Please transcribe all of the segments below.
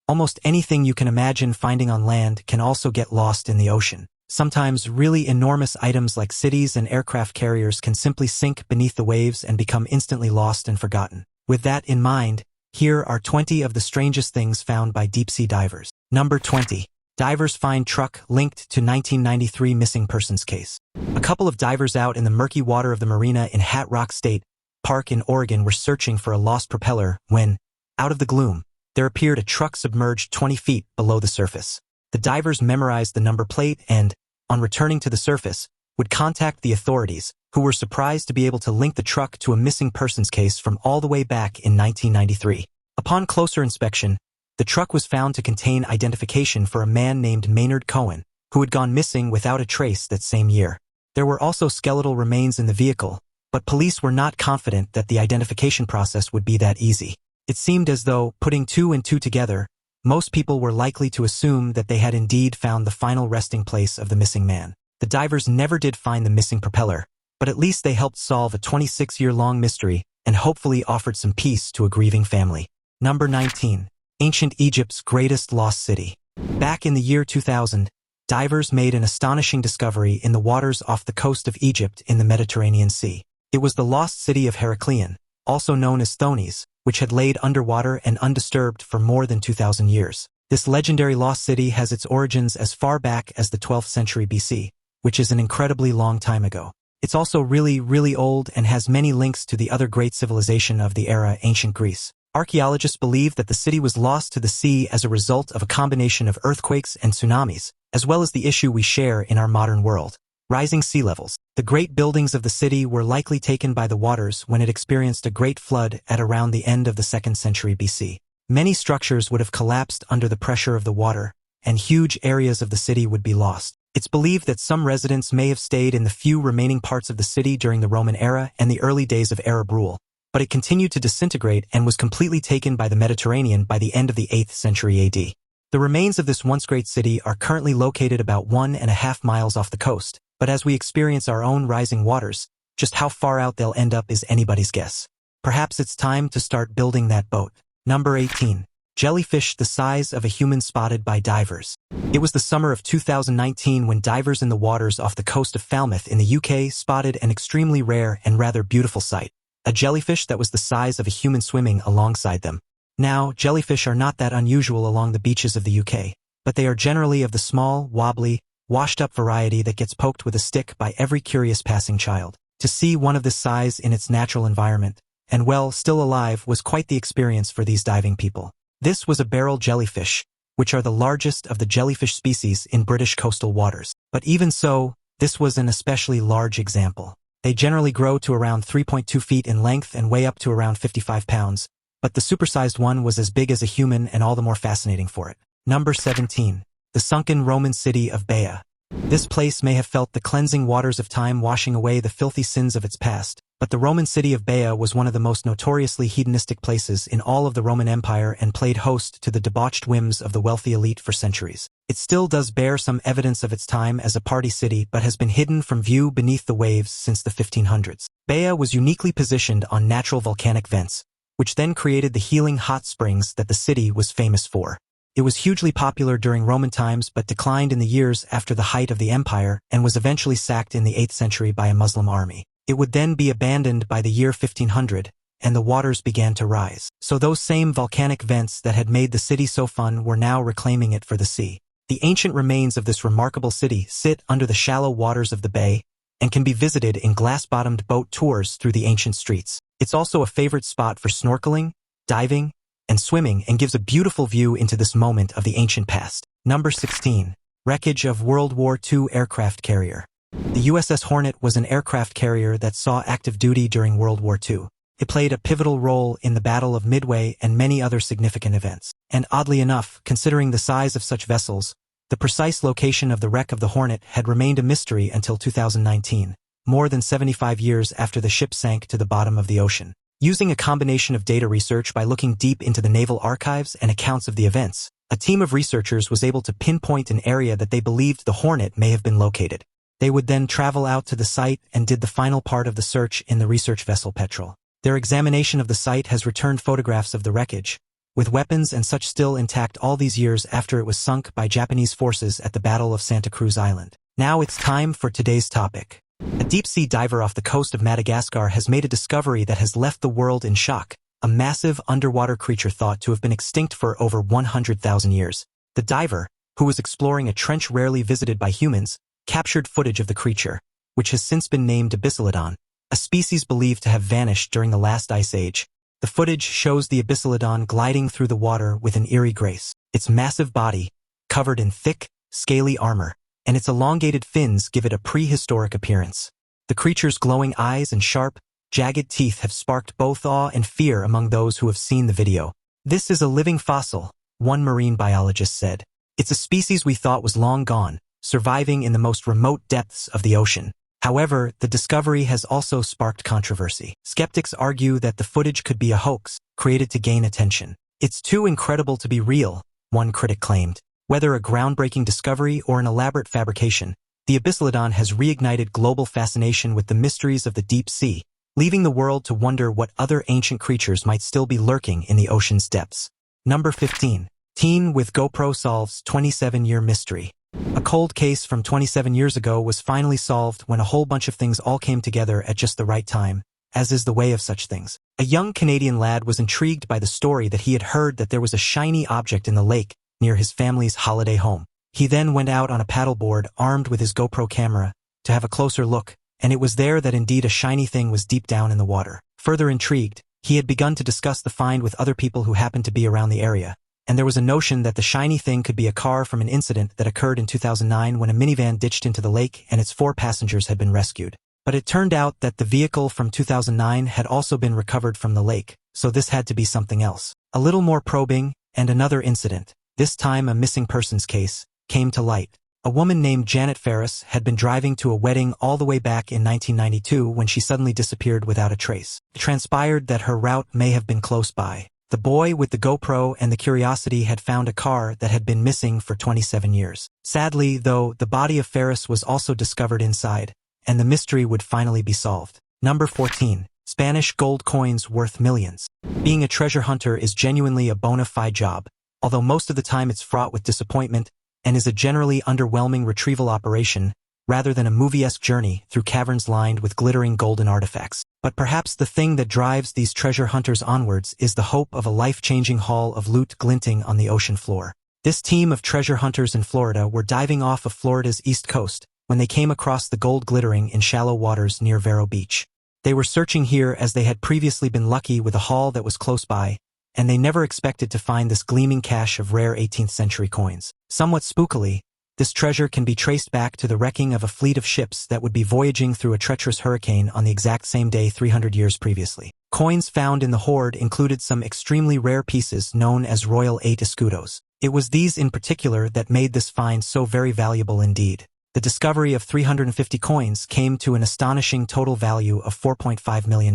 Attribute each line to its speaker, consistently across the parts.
Speaker 1: Almost anything you can imagine finding on land can also get lost in the ocean. Sometimes really enormous items like cities and aircraft carriers can simply sink beneath the waves and become instantly lost and forgotten. With that in mind, here are 20 of the strangest things found by deep-sea divers. Number 20. Divers find truck linked to 1993 missing persons case. A couple of divers out in the murky water of the marina in Hat Rock State Park in Oregon were searching for a lost propeller when, out of the gloom, there appeared a truck submerged 20 feet below the surface. The divers memorized the number plate and, on returning to the surface, would contact the authorities, who were surprised to be able to link the truck to a missing persons case from all the way back in 1993. Upon closer inspection, the truck was found to contain identification for a man named Maynard Cohen, who had gone missing without a trace that same year. There were also skeletal remains in the vehicle, but police were not confident that the identification process would be that easy. It seemed as though, putting two and two together, most people were likely to assume that they had indeed found the final resting place of the missing man. The divers never did find the missing propeller, but at least they helped solve a 26-year-long mystery and hopefully offered some peace to a grieving family. Number 19. Ancient Egypt's greatest lost city. Back in the year 2000, divers made an astonishing discovery in the waters off the coast of Egypt in the Mediterranean Sea. It was the lost city of Heracleion, also known as Thonis, which had laid underwater and undisturbed for more than 2,000 years. This legendary lost city has its origins as far back as the 12th century BC, which is an incredibly long time ago. It's also really old and has many links to the other great civilization of the era, ancient Greece. Archaeologists believe that the city was lost to the sea as a result of a combination of earthquakes and tsunamis, as well as the issue we share in our modern world: rising sea levels. The great buildings of the city were likely taken by the waters when it experienced a great flood at around the end of the 2nd century BC. Many structures would have collapsed under the pressure of the water, and huge areas of the city would be lost. It's believed that some residents may have stayed in the few remaining parts of the city during the Roman era and the early days of Arab rule, but it continued to disintegrate and was completely taken by the Mediterranean by the end of the 8th century AD. The remains of this once great city are currently located about 1.5 miles off the coast, but as we experience our own rising waters, just how far out they'll end up is anybody's guess. Perhaps it's time to start building that boat. Number 18. Jellyfish the size of a human spotted by divers. It was the summer of 2019 when divers in the waters off the coast of Falmouth in the UK spotted an extremely rare and rather beautiful sight: a jellyfish that was the size of a human swimming alongside them. Now, jellyfish are not that unusual along the beaches of the UK, but they are generally of the small, wobbly, washed-up variety that gets poked with a stick by every curious passing child. To see one of this size in its natural environment, and well, still alive, was quite the experience for these diving people. This was a barrel jellyfish, which are the largest of the jellyfish species in British coastal waters. But even so, this was an especially large example. They generally grow to around 3.2 feet in length and weigh up to around 55 pounds, but the supersized one was as big as a human and all the more fascinating for it. Number 17. The sunken Roman city of Baya. This place may have felt the cleansing waters of time washing away the filthy sins of its past, but the Roman city of Baya was one of the most notoriously hedonistic places in all of the Roman Empire and played host to the debauched whims of the wealthy elite for centuries. It still does bear some evidence of its time as a party city but has been hidden from view beneath the waves since the 1500s. Baya was uniquely positioned on natural volcanic vents, which then created the healing hot springs that the city was famous for. It was hugely popular during Roman times but declined in the years after the height of the empire and was eventually sacked in the 8th century by a Muslim army. It would then be abandoned by the year 1500, and the waters began to rise. So those same volcanic vents that had made the city so fun were now reclaiming it for the sea. The ancient remains of this remarkable city sit under the shallow waters of the bay and can be visited in glass-bottomed boat tours through the ancient streets. It's also a favorite spot for snorkeling, diving, and swimming, and gives a beautiful view into this moment of the ancient past. Number 16. Wreckage of World War II aircraft carrier. The USS Hornet was an aircraft carrier that saw active duty during World War II. It played a pivotal role in the Battle of Midway and many other significant events. And oddly enough, considering the size of such vessels, the precise location of the wreck of the Hornet had remained a mystery until 2019, more than 75 years after the ship sank to the bottom of the ocean. Using a combination of data research by looking deep into the naval archives and accounts of the events, a team of researchers was able to pinpoint an area that they believed the Hornet may have been located. They would then travel out to the site and did the final part of the search in the research vessel Petrel. Their examination of the site has returned photographs of the wreckage, with weapons and such still intact all these years after it was sunk by Japanese forces at the Battle of Santa Cruz Island. Now it's time for today's topic. A deep-sea diver off the coast of Madagascar has made a discovery that has left the world in shock. A massive underwater creature thought to have been extinct for over 100,000 years. The diver, who was exploring a trench rarely visited by humans, captured footage of the creature, which has since been named Abyssalodon, a species believed to have vanished during the last ice age. The footage shows the Abyssalodon gliding through the water with an eerie grace. Its massive body, covered in thick, scaly armor, and its elongated fins give it a prehistoric appearance. The creature's glowing eyes and sharp, jagged teeth have sparked both awe and fear among those who have seen the video. "This is a living fossil," one marine biologist said. "It's a species we thought was long gone, surviving in the most remote depths of the ocean." However, the discovery has also sparked controversy. Skeptics argue that the footage could be a hoax, created to gain attention. "It's too incredible to be real," one critic claimed. Whether a groundbreaking discovery or an elaborate fabrication, the Abyssalodon has reignited global fascination with the mysteries of the deep sea, leaving the world to wonder what other ancient creatures might still be lurking in the ocean's depths. Number 15. Teen with GoPro solves 27-year mystery. A cold case from 27 years ago was finally solved when a whole bunch of things all came together at just the right time, as is the way of such things. A young Canadian lad was intrigued by the story that he had heard that there was a shiny object in the lake near his family's holiday home. He then went out on a paddleboard armed with his GoPro camera to have a closer look, and it was there that indeed a shiny thing was deep down in the water. Further intrigued, he had begun to discuss the find with other people who happened to be around the area, and there was a notion that the shiny thing could be a car from an incident that occurred in 2009 when a minivan ditched into the lake and its 4 passengers had been rescued. But it turned out that the vehicle from 2009 had also been recovered from the lake, so this had to be something else. A little more probing, and another incident, this time a missing persons case, came to light. A woman named Janet Ferris had been driving to a wedding all the way back in 1992 when she suddenly disappeared without a trace. It transpired that her route may have been close by. The boy with the GoPro and the curiosity had found a car that had been missing for 27 years. Sadly, though, the body of Ferris was also discovered inside, and the mystery would finally be solved. Number 14. Spanish gold coins worth millions. Being a treasure hunter is genuinely a bona fide job, although most of the time it's fraught with disappointment and is a generally underwhelming retrieval operation, rather than a movie-esque journey through caverns lined with glittering golden artifacts. But perhaps the thing that drives these treasure hunters onwards is the hope of a life-changing haul of loot glinting on the ocean floor. This team of treasure hunters in Florida were diving off of Florida's east coast when they came across the gold glittering in shallow waters near Vero Beach. They were searching here as they had previously been lucky with a haul that was close by, and they never expected to find this gleaming cache of rare 18th century coins. Somewhat spookily, this treasure can be traced back to the wrecking of a fleet of ships that would be voyaging through a treacherous hurricane on the exact same day 300 years previously. Coins found in the hoard included some extremely rare pieces known as Royal 8 escudos. It was these in particular that made this find so very valuable indeed. The discovery of 350 coins came to an astonishing total value of $4.5 million.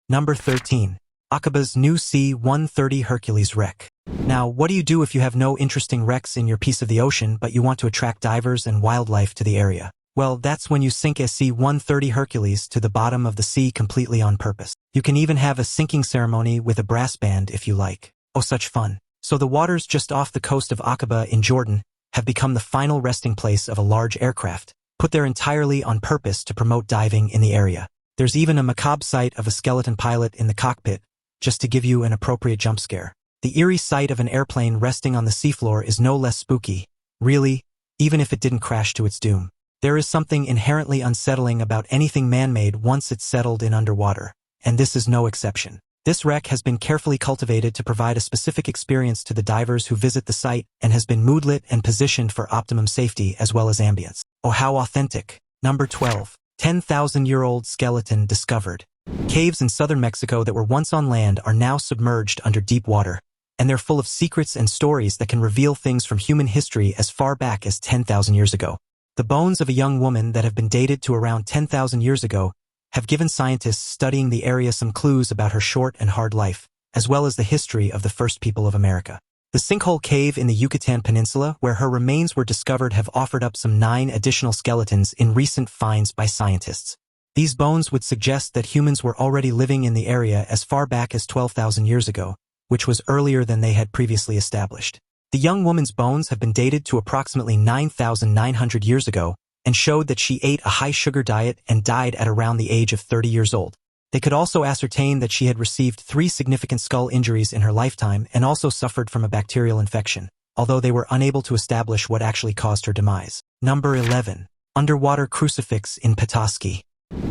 Speaker 1: Number 13. Akaba's new C130 Hercules wreck. Now, what do you do if you have no interesting wrecks in your piece of the ocean but you want to attract divers and wildlife to the area? Well, that's when you sink a C130 Hercules to the bottom of the sea completely on purpose. You can even have a sinking ceremony with a brass band if you like. Oh, such fun. So the waters just off the coast of Aqaba in Jordan have become the final resting place of a large aircraft, put there entirely on purpose to promote diving in the area. There's even a macabre sight of a skeleton pilot in the cockpit, just to give you an appropriate jump scare. The eerie sight of an airplane resting on the seafloor is no less spooky, really, even if it didn't crash to its doom. There is something inherently unsettling about anything man-made once it's settled in underwater, and this is no exception. This wreck has been carefully cultivated to provide a specific experience to the divers who visit the site and has been moodlit and positioned for optimum safety as well as ambience. Oh, how authentic. Number 12. 10,000-year-old skeleton discovered. Caves in southern Mexico that were once on land are now submerged under deep water, and they're full of secrets and stories that can reveal things from human history as far back as 10,000 years ago. The bones of a young woman that have been dated to around 10,000 years ago have given scientists studying the area some clues about her short and hard life, as well as the history of the first people of America. The sinkhole cave in the Yucatan Peninsula where her remains were discovered have offered up some 9 additional skeletons in recent finds by scientists. These bones would suggest that humans were already living in the area as far back as 12,000 years ago, which was earlier than they had previously established. The young woman's bones have been dated to approximately 9,900 years ago and showed that she ate a high-sugar diet and died at around the age of 30 years old. They could also ascertain that she had received 3 significant skull injuries in her lifetime and also suffered from a bacterial infection, although they were unable to establish what actually caused her demise. Number 11. Underwater crucifix in Paskki.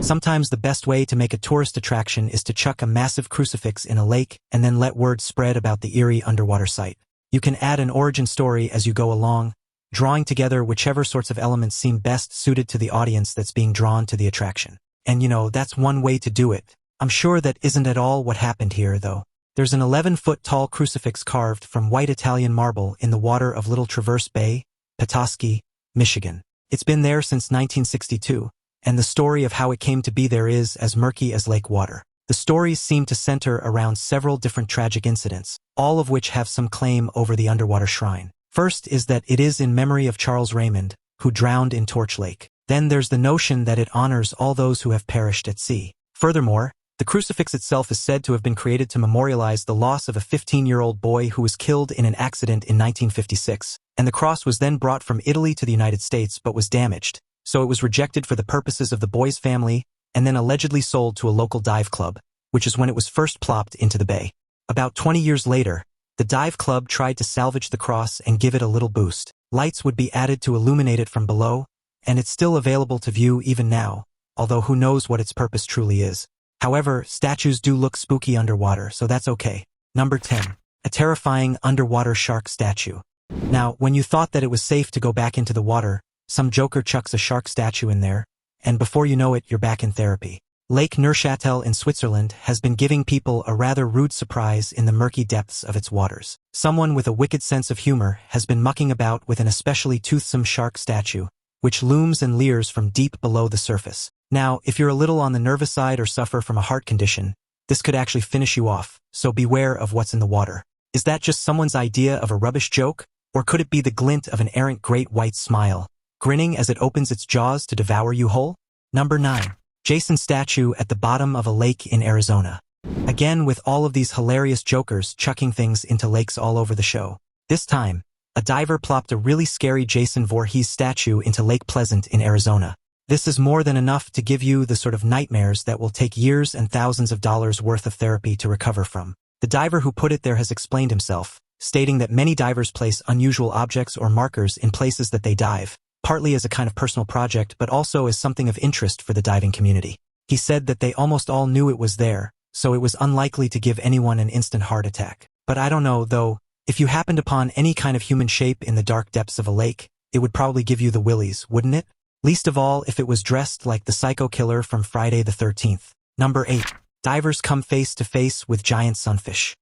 Speaker 1: Sometimes the best way to make a tourist attraction is to chuck a massive crucifix in a lake and then let word spread about the eerie underwater site. You can add an origin story as you go along, drawing together whichever sorts of elements seem best suited to the audience that's being drawn to the attraction. And that's one way to do it. I'm sure that isn't at all what happened here, though. There's an 11-foot-tall crucifix carved from white Italian marble in the water of Little Traverse Bay, Paskki, Michigan. It's been there since 1962, and the story of how it came to be there is as murky as lake water. The stories seem to center around several different tragic incidents, all of which have some claim over the underwater shrine. First is that it is in memory of Charles Raymond, who drowned in Torch Lake. Then there's the notion that it honors all those who have perished at sea. Furthermore, the crucifix itself is said to have been created to memorialize the loss of a 15-year-old boy who was killed in an accident in 1956, and the cross was then brought from Italy to the United States but was damaged, so it was rejected for the purposes of the boy's family and then allegedly sold to a local dive club, which is when it was first plopped into the bay. About 20 years later, the dive club tried to salvage the cross and give it a little boost. Lights would be added to illuminate it from below, and it's still available to view even now, although who knows what its purpose truly is. However, statues do look spooky underwater, so that's okay. Number 10. A terrifying underwater shark statue. Now, when you thought that it was safe to go back into the water, some joker chucks a shark statue in there, and before you know it, you're back in therapy. Lake Neuchâtel in Switzerland has been giving people a rather rude surprise in the murky depths of its waters. Someone with a wicked sense of humor has been mucking about with an especially toothsome shark statue, which looms and leers from deep below the surface. Now, if you're a little on the nervous side or suffer from a heart condition, this could actually finish you off, so beware of what's in the water. Is that just someone's idea of a rubbish joke? Or could it be the glint of an errant great white smile, grinning as it opens its jaws to devour you whole? Number 9. Jason statue at the bottom of a lake in Arizona. Again, with all of these hilarious jokers chucking things into lakes all over the show. This time, a diver plopped a really scary Jason Voorhees statue into Lake Pleasant in Arizona. This is more than enough to give you the sort of nightmares that will take years and thousands of dollars worth of therapy to recover from. The diver who put it there has explained himself, stating that many divers place unusual objects or markers in places that they dive, partly as a kind of personal project but also as something of interest for the diving community. He said that they almost all knew it was there, so it was unlikely to give anyone an instant heart attack. But I don't know, though, if you happened upon any kind of human shape in the dark depths of a lake, it would probably give you the willies, wouldn't it? Least of all if it was dressed like the psycho killer from Friday the 13th. Number 8. Divers come face to face with giant sunfish.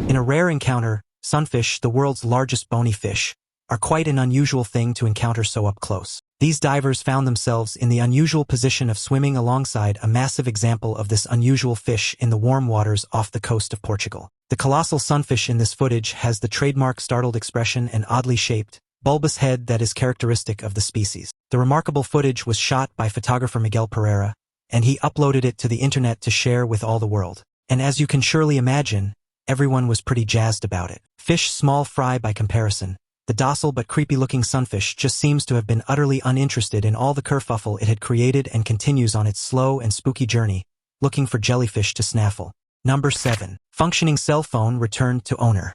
Speaker 1: In a rare encounter, sunfish, the world's largest bony fish, are quite an unusual thing to encounter so up close. These divers found themselves in the unusual position of swimming alongside a massive example of this unusual fish in the warm waters off the coast of Portugal. The colossal sunfish in this footage has the trademark startled expression and oddly shaped, bulbous head that is characteristic of the species. The remarkable footage was shot by photographer Miguel Pereira, and he uploaded it to the internet to share with all the world. And as you can surely imagine, everyone was pretty jazzed about it. Fish small fry by comparison, the docile but creepy-looking sunfish just seems to have been utterly uninterested in all the kerfuffle it had created and continues on its slow and spooky journey, looking for jellyfish to snaffle. Number 7. Functioning cell phone returned to owner.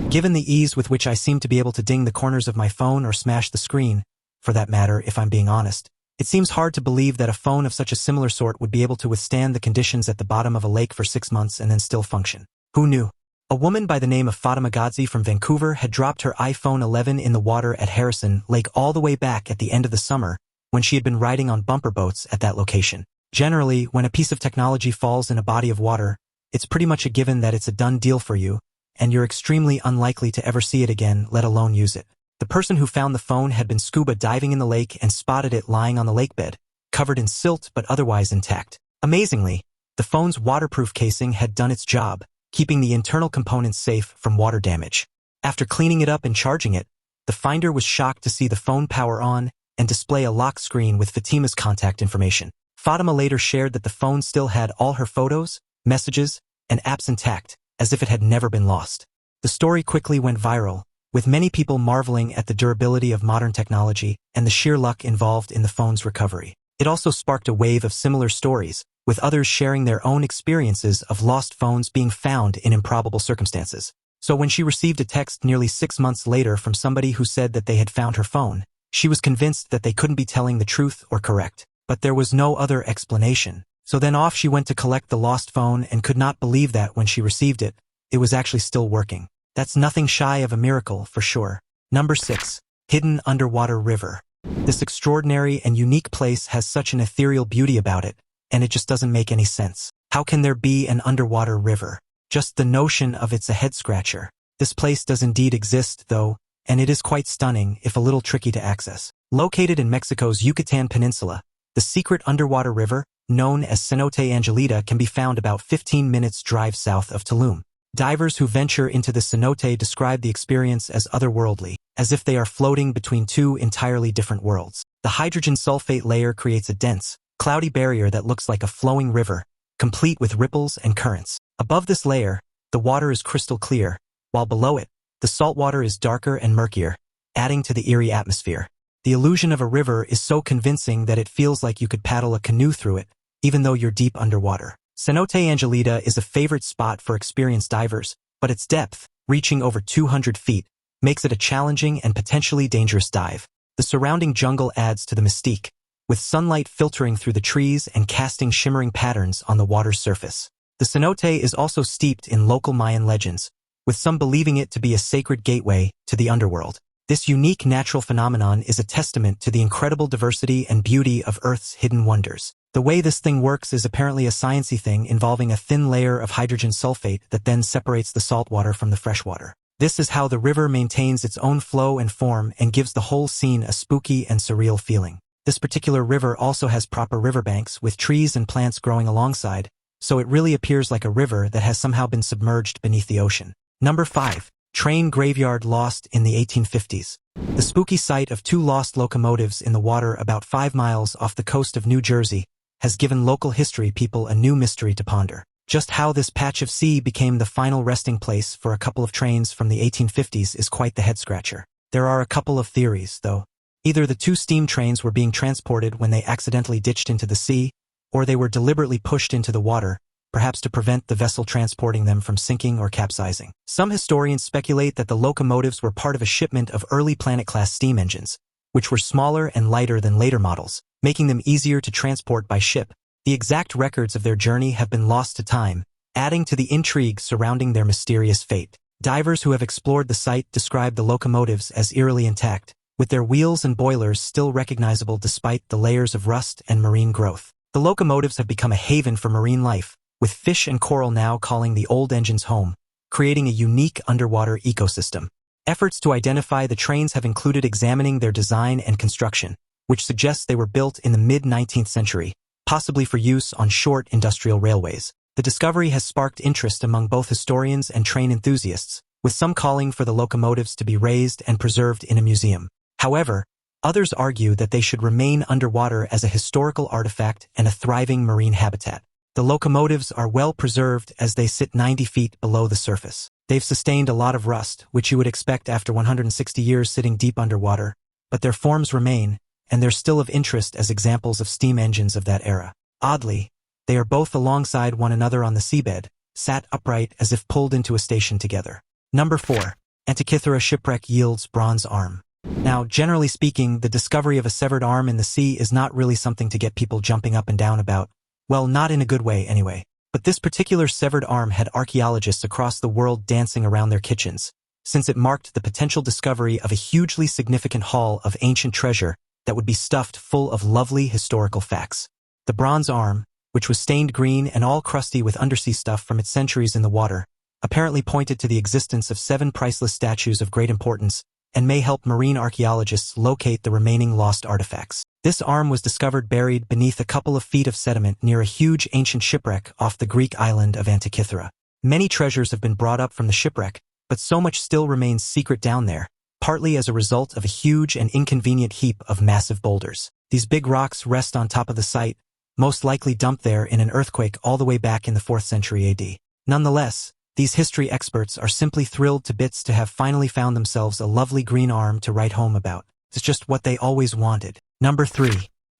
Speaker 1: Given the ease with which I seem to be able to ding the corners of my phone or smash the screen, for that matter, if I'm being honest, it seems hard to believe that a phone of such a similar sort would be able to withstand the conditions at the bottom of a lake for 6 months and then still function. Who knew? A woman by the name of Fatima Godzi from Vancouver had dropped her iPhone 11 in the water at Harrison Lake all the way back at the end of the summer when she had been riding on bumper boats at that location. Generally, when a piece of technology falls in a body of water, it's pretty much a given that it's a done deal for you, and you're extremely unlikely to ever see it again, let alone use it. The person who found the phone had been scuba diving in the lake and spotted it lying on the lake bed, covered in silt but otherwise intact. Amazingly, the phone's waterproof casing had done its job, keeping the internal components safe from water damage. After cleaning it up and charging it, the finder was shocked to see the phone power on and display a lock screen with Fatima's contact information. Fatima later shared that the phone still had all her photos, messages, and apps intact, as if it had never been lost. The story quickly went viral, with many people marveling at the durability of modern technology and the sheer luck involved in the phone's recovery. It also sparked a wave of similar stories, with others sharing their own experiences of lost phones being found in improbable circumstances. So when she received a text nearly 6 months later from somebody who said that they had found her phone, she was convinced that they couldn't be telling the truth or correct. But there was no other explanation. So then off she went to collect the lost phone and could not believe that when she received it, it was actually still working. That's nothing shy of a miracle for sure. Number 6. Hidden Underwater River. This extraordinary and unique place has such an ethereal beauty about it, and it just doesn't make any sense. How can there be an underwater river? Just the notion of it's a head-scratcher. This place does indeed exist, though, and it is quite stunning, if a little tricky to access. Located in Mexico's Yucatan Peninsula, the secret underwater river, known as Cenote Angelita, can be found about 15 minutes drive south of Tulum. Divers who venture into the cenote describe the experience as otherworldly, as if they are floating between two entirely different worlds. The hydrogen sulfate layer creates a dense, cloudy barrier that looks like a flowing river, complete with ripples and currents. Above this layer, the water is crystal clear, while below it, the salt water is darker and murkier, adding to the eerie atmosphere. The illusion of a river is so convincing that it feels like you could paddle a canoe through it, even though you're deep underwater. Cenote Angelita is a favorite spot for experienced divers, but its depth, reaching over 200 feet, makes it a challenging and potentially dangerous dive. The surrounding jungle adds to the mystique, with sunlight filtering through the trees and casting shimmering patterns on the water's surface. The cenote is also steeped in local Mayan legends, with some believing it to be a sacred gateway to the underworld. This unique natural phenomenon is a testament to the incredible diversity and beauty of Earth's hidden wonders. The way this thing works is apparently a sciencey thing involving a thin layer of hydrogen sulfate that then separates the salt water from the fresh water. This is how the river maintains its own flow and form and gives the whole scene a spooky and surreal feeling. This particular river also has proper riverbanks with trees and plants growing alongside, so it really appears like a river that has somehow been submerged beneath the ocean. Number 5. Train graveyard lost in the 1850s. The spooky sight of 2 lost locomotives in the water about 5 miles off the coast of New Jersey has given local history people a new mystery to ponder. Just how this patch of sea became the final resting place for a couple of trains from the 1850s is quite the head-scratcher. There are a couple of theories, though. Either the 2 steam trains were being transported when they accidentally ditched into the sea, or they were deliberately pushed into the water, perhaps to prevent the vessel transporting them from sinking or capsizing. Some historians speculate that the locomotives were part of a shipment of early Planet-class steam engines, which were smaller and lighter than later models, making them easier to transport by ship. The exact records of their journey have been lost to time, adding to the intrigue surrounding their mysterious fate. Divers who have explored the site describe the locomotives as eerily intact, with their wheels and boilers still recognizable despite the layers of rust and marine growth. The locomotives have become a haven for marine life, with fish and coral now calling the old engines home, creating a unique underwater ecosystem. Efforts to identify the trains have included examining their design and construction, which suggests they were built in the mid-19th century, possibly for use on short industrial railways. The discovery has sparked interest among both historians and train enthusiasts, with some calling for the locomotives to be raised and preserved in a museum. However, others argue that they should remain underwater as a historical artifact and a thriving marine habitat. The locomotives are well preserved as they sit 90 feet below the surface. They've sustained a lot of rust, which you would expect after 160 years sitting deep underwater, but their forms remain, and they're still of interest as examples of steam engines of that era. Oddly, they are both alongside one another on the seabed, sat upright as if pulled into a station together. Number 4. Antitha shipwreck yields bronze arm. Now, generally speaking, the discovery of a severed arm in the sea is not really something to get people jumping up and down about. Well, not in a good way anyway. But this particular severed arm had archaeologists across the world dancing around their kitchens, since it marked the potential discovery of a hugely significant haul of ancient treasure that would be stuffed full of lovely historical facts. The bronze arm, which was stained green and all crusty with undersea stuff from its centuries in the water, apparently pointed to the existence of 7 priceless statues of great importance and may help marine archaeologists locate the remaining lost artifacts. This arm was discovered buried beneath a couple of feet of sediment near a huge ancient shipwreck off the Greek island of Antitha. Many treasures have been brought up from the shipwreck, but so much still remains secret down there, partly as a result of a huge and inconvenient heap of massive boulders. These big rocks rest on top of the site, most likely dumped there in an earthquake all the way back in the 4th century AD. Nonetheless, These history experts are simply thrilled to bits to have finally found themselves a lovely green arm to write home about. It's just what they always wanted. Number 3.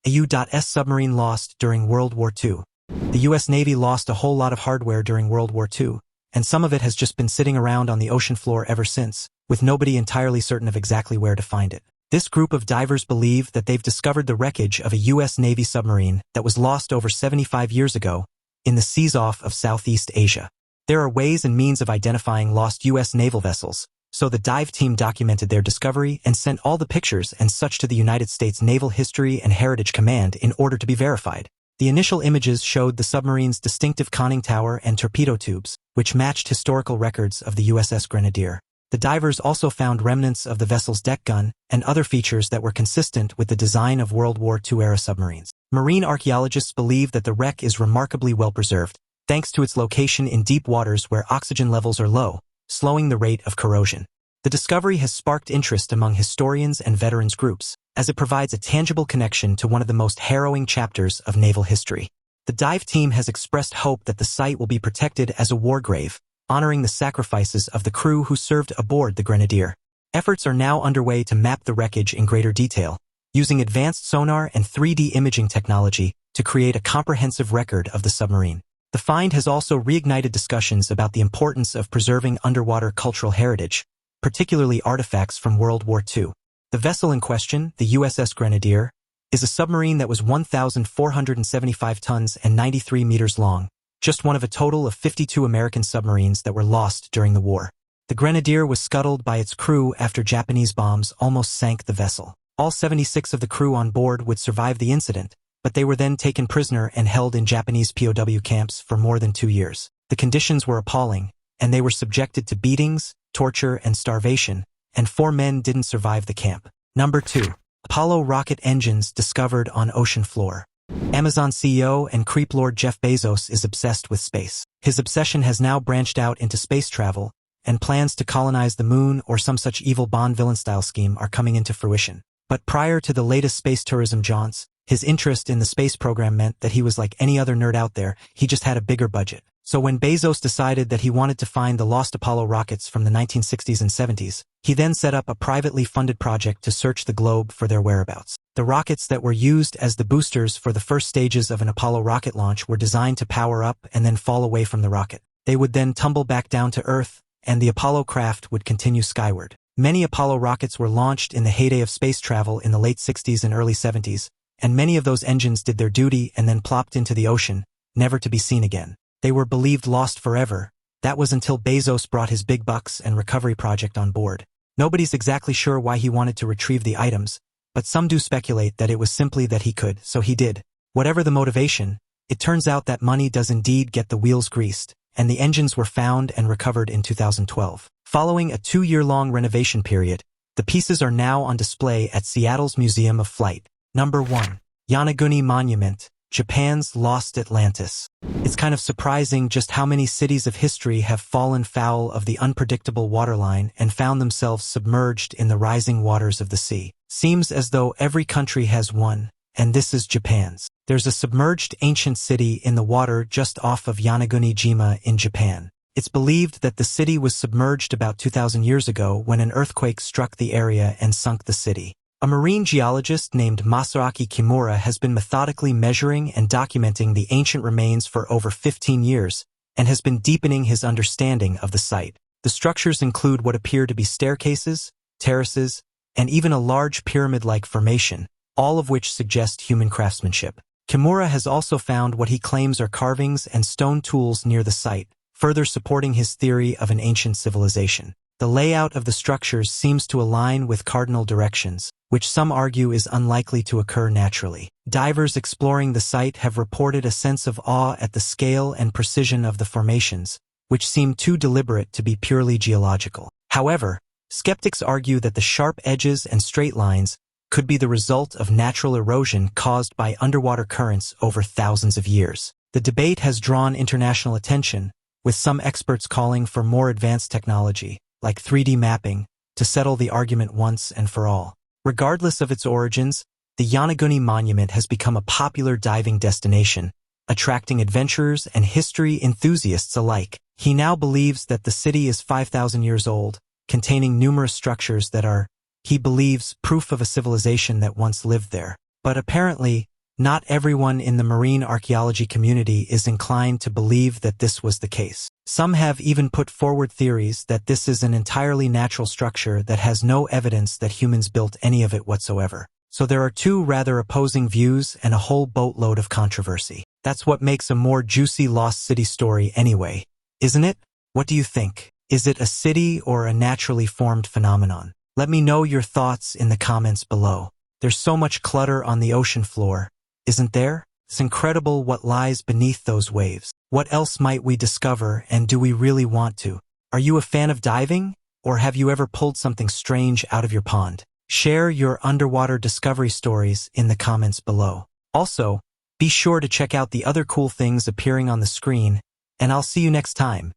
Speaker 1: A U.S. submarine lost during World War II. The U.S. Navy lost a whole lot of hardware during World War II, and some of it has just been sitting around on the ocean floor ever since, with nobody entirely certain of exactly where to find it. This group of divers believe that they've discovered the wreckage of a U.S. Navy submarine that was lost over 75 years ago in the seas off of Southeast Asia. There are ways and means of identifying lost U.S. naval vessels, so the dive team documented their discovery and sent all the pictures and such to the United States Naval History and Heritage Command in order to be verified. The initial images showed the submarine's distinctive conning tower and torpedo tubes, which matched historical records of the USS Grenadier. The divers also found remnants of the vessel's deck gun and other features that were consistent with the design of World War II-era submarines. Marine archaeologists believe that the wreck is remarkably well preserved, thanks to its location in deep waters where oxygen levels are low, slowing the rate of corrosion. The discovery has sparked interest among historians and veterans groups, as it provides a tangible connection to one of the most harrowing chapters of naval history. The dive team has expressed hope that the site will be protected as a war grave, honoring the sacrifices of the crew who served aboard the Grenadier. Efforts are now underway to map the wreckage in greater detail, using advanced sonar and 3D imaging technology to create a comprehensive record of the submarine. The find has also reignited discussions about the importance of preserving underwater cultural heritage, particularly artifacts from World War II. The vessel in question, the USS Grenadier, is a submarine that was 1,475 tons and 93 meters long, just one of a total of 52 American submarines that were lost during the war. The Grenadier was scuttled by its crew after Japanese bombs almost sank the vessel. All 76 of the crew on board would survive the incident, but they were then taken prisoner and held in Japanese POW camps for more than 2 years. The conditions were appalling, and they were subjected to beatings, torture, and starvation, and 4 men didn't survive the camp. Number 2. Apollo rocket engines discovered on ocean floor. Amazon CEO and creep lord Jeff Bezos is obsessed with space. His obsession has now branched out into space travel, and plans to colonize the moon or some such evil Bond villain-style scheme are coming into fruition. But prior to the latest space tourism jaunts, his interest in the space program meant that he was like any other nerd out there, he just had a bigger budget. So when Bezos decided that he wanted to find the lost Apollo rockets from the 1960s and 70s, he then set up a privately funded project to search the globe for their whereabouts. The rockets that were used as the boosters for the first stages of an Apollo rocket launch were designed to power up and then fall away from the rocket. They would then tumble back down to Earth, and the Apollo craft would continue skyward. Many Apollo rockets were launched in the heyday of space travel in the late 60s and early 70s, and many of those engines did their duty and then plopped into the ocean, never to be seen again. They were believed lost forever. That was until Bezos brought his big bucks and recovery project on board. Nobody's exactly sure why he wanted to retrieve the items, but some do speculate that it was simply that he could, so he did. Whatever the motivation, it turns out that money does indeed get the wheels greased, and the engines were found and recovered in 2012. Following a 2-year-long renovation period, the pieces are now on display at Seattle's Museum of Flight. Number 1. Yanaguni Monument, Japan's Lost Atlantis. It's kind of surprising just how many cities of history have fallen foul of the unpredictable waterline and found themselves submerged in the rising waters of the sea. Seems as though every country has one, and this is Japan's. There's a submerged ancient city in the water just off of Yanaguni-jima in Japan. It's believed that the city was submerged about 2,000 years ago when an earthquake struck the area and sunk the city. A marine geologist named Masaaki Kimura has been methodically measuring and documenting the ancient remains for over 15 years and has been deepening his understanding of the site. The structures include what appear to be staircases, terraces, and even a large pyramid-like formation, all of which suggest human craftsmanship. Kimura has also found what he claims are carvings and stone tools near the site, further supporting his theory of an ancient civilization. The layout of the structures seems to align with cardinal directions, which some argue is unlikely to occur naturally. Divers exploring the site have reported a sense of awe at the scale and precision of the formations, which seem too deliberate to be purely geological. However, skeptics argue that the sharp edges and straight lines could be the result of natural erosion caused by underwater currents over thousands of years. The debate has drawn international attention, with some experts calling for more advanced technology, like 3D mapping, to settle the argument once and for all. Regardless of its origins, the Yanaguni Monument has become a popular diving destination, attracting adventurers and history enthusiasts alike. He now believes that the city is 5,000 years old, containing numerous structures that are, he believes, proof of a civilization that once lived there. But apparently, not everyone in the marine archaeology community is inclined to believe that this was the case. Some have even put forward theories that this is an entirely natural structure that has no evidence that humans built any of it whatsoever. So there are two rather opposing views and a whole boatload of controversy. That's what makes a more juicy lost city story anyway, isn't it? What do you think? Is it a city or a naturally formed phenomenon? Let me know your thoughts in the comments below. There's so much clutter on the ocean floor, isn't there? It's incredible what lies beneath those waves. What else might we discover, and do we really want to? Are you a fan of diving? Or have you ever pulled something strange out of your pond? Share your underwater discovery stories in the comments below. Also, be sure to check out the other cool things appearing on the screen, and I'll see you next time.